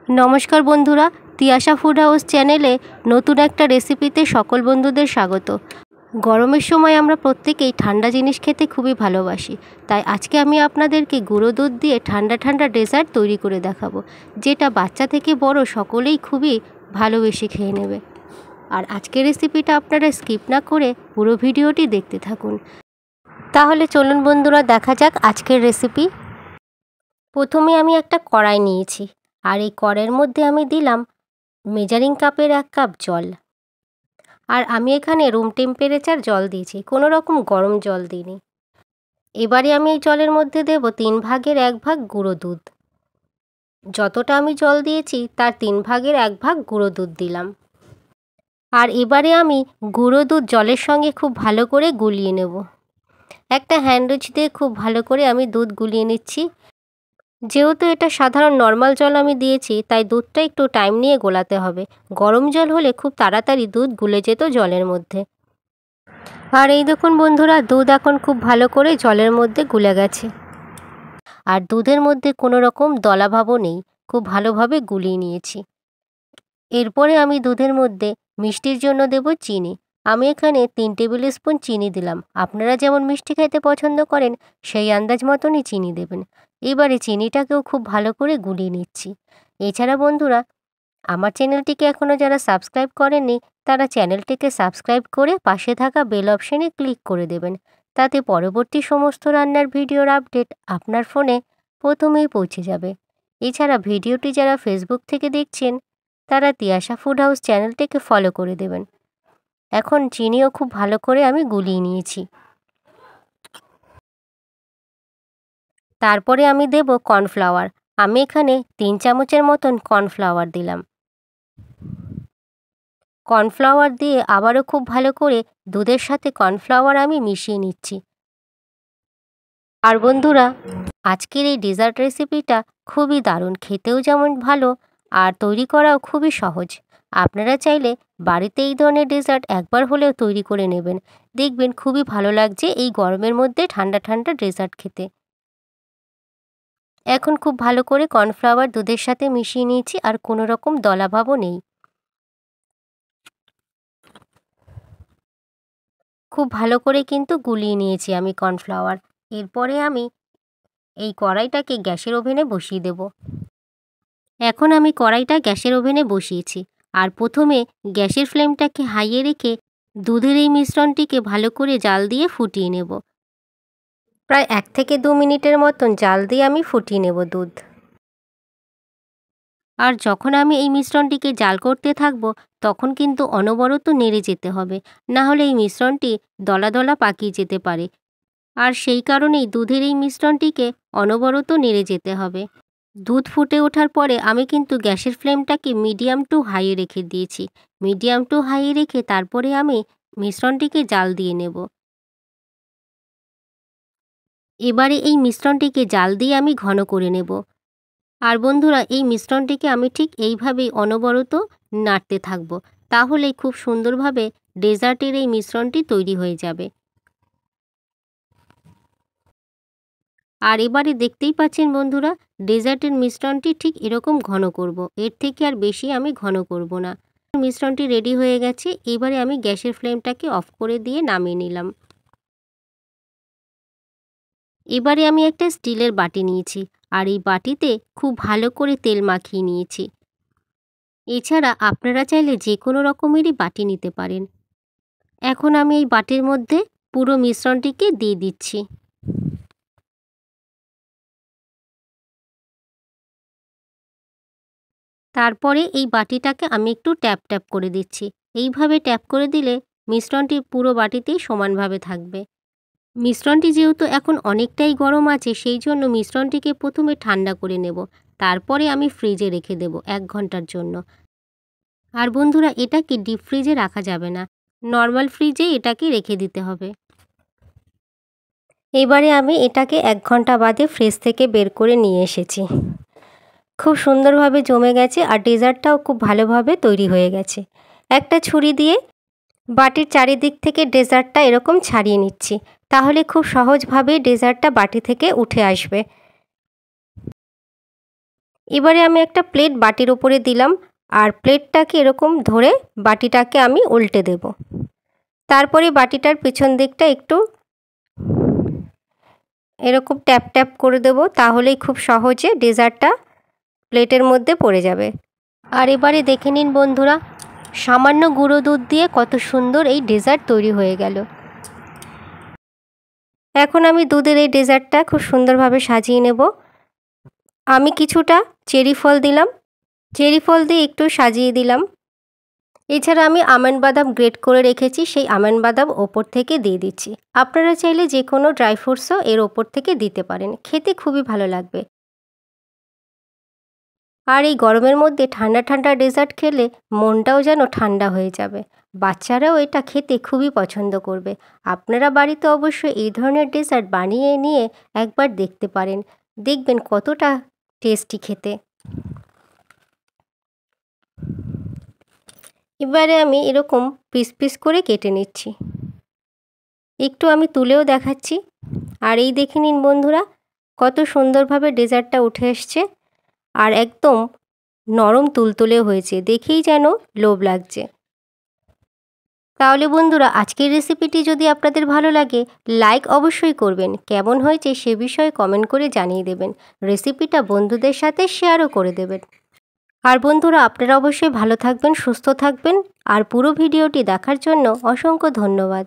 নমস্কার বন্ধুরা, Tiyasha food house চ্যানেলে নতুন একটা রেসিপিতে সকল বন্ধুদের স্বাগত। গরমের সময় আমরা প্রত্যেকেই ঠান্ডা জিনিস খেতে খুবই ভালোবাসি, তাই আজকে আমি আপনাদেরকে গুঁড়ো দুধ দিয়ে ঠান্ডা ঠান্ডা ডেজার্ট তৈরি করে দেখাবো, যেটা বাচ্চা থেকে বড় সকলেই খুবই ভালোবেসে খেয়ে নেবে। আর আজকের রেসিপিটা আপনারা স্কিপ না করে পুরো ভিডিওটি দেখতে থাকুন। তাহলে চলুন বন্ধুরা, দেখা যাক আজকের রেসিপি। প্রথমে আমি একটা কড়াই নিয়েছি, আর এই কড়াইয়ের মধ্যে আমি দিলাম মেজারিং কাপের 1 কাপ জল। আর আমি এখানে রুম টেম্পারেচার জল দিয়েছি, কোনো রকম গরম জল দিইনি। এবারে আমি এই জলের মধ্যে দেব 3 ভাগের 1 ভাগ গুঁড়ো দুধ। যতটা আমি জল দিয়েছি তার 3 ভাগের 1 ভাগ গুঁড়ো দুধ দিলাম। আর এবারে আমি গুঁড়ো দুধ জলের সঙ্গে খুব ভালো করে গুলিয়ে নেব। একটা হ্যান্ডউইচ দিয়ে খুব ভালো করে আমি দুধ গুলিয়ে নিচ্ছি। যেহেতু এটা সাধারণ নর্মাল জল আমি দিয়েছি, তাই দুধটা একটু টাইম নিয়ে গোলাতে হবে। গরম জল হলে খুব তাড়াতাড়ি দুধ গুলে যেত জলের মধ্যে। আর এই দেখুন বন্ধুরা, দুধ এখন খুব ভালো করে জলের মধ্যে গুলে গেছে। আর দুধের মধ্যে কোনো রকম দলাভাবও নেই, খুব ভালোভাবে গুলিয়ে নিয়েছি। এরপরে আমি দুধের মধ্যে মিষ্টির জন্য দেব চিনি। আমি এখানে 3 টেবিল স্পুন চিনি দিলাম। আপনারা যেমন মিষ্টি খেতে পছন্দ করেন সেই আন্দাজ মতনই চিনি দেবেন। এবারে চিনিটাকেও খুব ভালো করে গুলিয়ে নিচ্ছি। এছাড়া বন্ধুরা, আমার চ্যানেলটিকে এখনও যারা সাবস্ক্রাইব করেননি তারা চ্যানেলটিকে সাবস্ক্রাইব করে পাশে থাকা বেল অপশানে ক্লিক করে দেবেন। তাতে পরবর্তী সমস্ত রান্নার ভিডিওর আপডেট আপনার ফোনে প্রথমেই পৌঁছে যাবে। এছাড়া ভিডিওটি যারা ফেসবুক থেকে দেখছেন তারা তিয়াশা ফুড হাউস চ্যানেলটিকে ফলো করে দেবেন। এখন চিনিও খুব ভালো করে আমি গুলিয়ে নিয়েছি। তারপরে আমি দেব কর্নফ্লাওয়ার। আমি এখানে 3 চামচের মতন কর্নফ্লাওয়ার দিলাম। কর্নফ্লাওয়ার দিয়ে আবারও খুব ভালো করে দুধের সাথে কর্নফ্লাওয়ার আমি মিশিয়ে নিচ্ছি। আর বন্ধুরা, আজকের এই ডেজার্ট রেসিপিটা খুবই দারুণ, খেতেও যেমন ভালো আর তৈরি করাও খুবই সহজ। আপনারা চাইলে বাড়িতে এই ধরনের ডেজার্ট একবার হলেও তৈরি করে নেবেন, দেখবেন খুবই ভালো লাগছে এই গরমের মধ্যে ঠান্ডা ঠান্ডা ডেজার্ট খেতে। এখন খুব ভালো করে কর্নফ্লাওয়ার দুধের সাথে মিশিয়ে নিয়েছি, আর কোনো রকম দলাভাবও নেই। খুব ভালো করে কিন্তু গুলিয়ে নিয়েছি আমি কর্নফ্লাওয়ার। এরপরে আমি এই কড়াইটাকে গ্যাসের ওভেনে বসিয়ে দেব। এখন আমি কড়াইটা গ্যাসের ওভেনে বসিয়েছি, আর প্রথমে গ্যাসের ফ্লেমটাকে হাইয়ে রেখে দুধের এই মিশ্রণটিকে ভালো করে জাল দিয়ে ফুটিয়ে নেব। প্রায় 1 থেকে 2 মিনিটের মতন জাল দিয়ে আমি ফুটিয়ে নেব দুধ। আর যখন আমি এই মিশ্রণটিকে জাল করতে থাকব তখন কিন্তু অনবরত নেড়ে যেতে হবে, না হলে এই মিশ্রণটি দলা দলা পাকিয়ে যেতে পারে। আর সেই কারণেই দুধের এই মিশ্রণটিকে অনবরত নেড়ে যেতে হবে। দুধ ফুটে ওঠার পরে আমি কিন্তু গ্যাসের ফ্লেমটাকে মিডিয়াম টু হাইয়ে রেখে দিয়েছি। মিডিয়াম টু হাইয়ে রেখে তারপরে আমি মিশ্রণটিকে জাল দিয়ে নেব। এবারে এই মিশ্রণটিকে জাল দিয়ে আমি ঘন করে নেব। আর বন্ধুরা, এই মিশ্রণটিকে আমি ঠিক এইভাবেই অনবরত নাড়তে থাকব, তাহলেই খুব সুন্দরভাবে ডেজার্টের এই মিশ্রণটি তৈরি হয়ে যাবে। আর এবারে দেখতেই পাচ্ছেন বন্ধুরা, ডেজার্টের মিশ্রণটি ঠিক এরকম ঘন করব, এর থেকে আর বেশি আমি ঘন করব না। মিশ্রণটি রেডি হয়ে গেছে। এবারে আমি গ্যাসের ফ্লেমটাকে অফ করে দিয়ে নামিয়ে নিলাম। এবারে আমি একটা স্টিলের বাটি নিয়েছি, আর এই বাটিতে খুব ভালো করে তেল মাখিয়ে নিয়েছি। এছাড়া আপনারা চাইলে যে কোনো রকমেরই বাটি নিতে পারেন। এখন আমি এই বাটির মধ্যে পুরো মিশ্রণটিকে দিয়ে দিচ্ছি। তারপরে এই বাটিটাকে আমি একটু ট্যাপ ট্যাপ করে দিচ্ছি। এইভাবে ট্যাপ করে দিলে মিশ্রণটি পুরো বাটিতেই সমানভাবে থাকবে। মিশ্রণটি যেহেতু এখন অনেকটাই গরম আছে, সেই জন্য মিশ্রণটিকে প্রথমে ঠান্ডা করে নেব। তারপরে আমি ফ্রিজে রেখে দেব 1 ঘন্টার জন্য। আর বন্ধুরা, এটাকে ডিপ ফ্রিজে রাখা যাবে না, নর্মাল ফ্রিজেই এটাকে রেখে দিতে হবে। এবারে আমি এটাকে 1 ঘন্টা বাদে ফ্রিজ থেকে বের করে নিয়ে এসেছি। খুব সুন্দরভাবে জমে গেছে, আর ডেজার্টটাও খুব ভালোভাবে তৈরি হয়ে গেছে। একটা ছুরি দিয়ে বাটির চারিদিক থেকে ডেজার্টটা এরকম ছাড়িয়ে নিচ্ছি, তাহলে খুব সহজভাবে ডেজার্টটা বাটি থেকে উঠে আসবে। এবারে আমি একটা প্লেট বাটির ওপরে দিলাম আর প্লেটটাকে এরকম ধরে বাটিটাকে আমি উল্টে দেব। তারপরে বাটিটার পিছন দিকটা একটু এরকম ট্যাপ ট্যাপ করে দেব, তাহলেই খুব সহজে ডেজার্টটা প্লেটের মধ্যে পড়ে যাবে। আর এবারে দেখে নিন বন্ধুরা, সামান্য গুঁড়ো দুধ দিয়ে কত সুন্দর এই ডেজার্ট তৈরি হয়ে গেল। এখন আমি দুধের এই ডেজার্টটা খুব সুন্দরভাবে সাজিয়ে নেব। আমি কিছুটা চেরি ফল দিলাম, চেরি ফল দিয়ে একটু সাজিয়ে দিলাম। এছাড়া আমি আমন্ড বাদাম গ্রেট করে রেখেছি, সেই আমন্ড বাদাম ওপর থেকে দিয়ে দিচ্ছি। আপনারা চাইলে যে কোনো ড্রাই ফ্রুটসও এর ওপর থেকে দিতে পারেন, খেতে খুবই ভালো লাগবে। আর এই গরমের মধ্যে ঠান্ডা ঠান্ডা ডেজার্ট খেলে মনটাও যেন ঠান্ডা হয়ে যাবে। বাচ্চারাও এটা খেতে খুবই পছন্দ করবে। আপনারা বাড়িতে অবশ্যই এই ধরনের ডেজার্ট বানিয়ে নিয়ে একবার দেখতে পারেন, দেখবেন কতটা টেস্টি খেতে। এবারে আমি এরকম পিস পিস করে কেটে নিচ্ছি, একটু আমি তুলেও দেখাচ্ছি। আর এই দেখে নিন বন্ধুরা, কত সুন্দরভাবে ডেজার্টটা উঠে এসছে আর একদম নরম তুলতুলে হয়েছে, দেখেই যেন লোভ লাগছে। তাহলে বন্ধুরা, আজকের রেসিপিটি যদি আপনাদের ভালো লাগে লাইক অবশ্যই করবেন, কেমন হয়েছে সে বিষয়ে কমেন্ট করে জানিয়ে দেবেন, রেসিপিটা বন্ধুদের সাথে শেয়ারও করে দেবেন। আর বন্ধুরা, আপনারা অবশ্যই ভালো থাকবেন, সুস্থ থাকবেন। আর পুরো ভিডিওটি দেখার জন্য অসংখ্য ধন্যবাদ।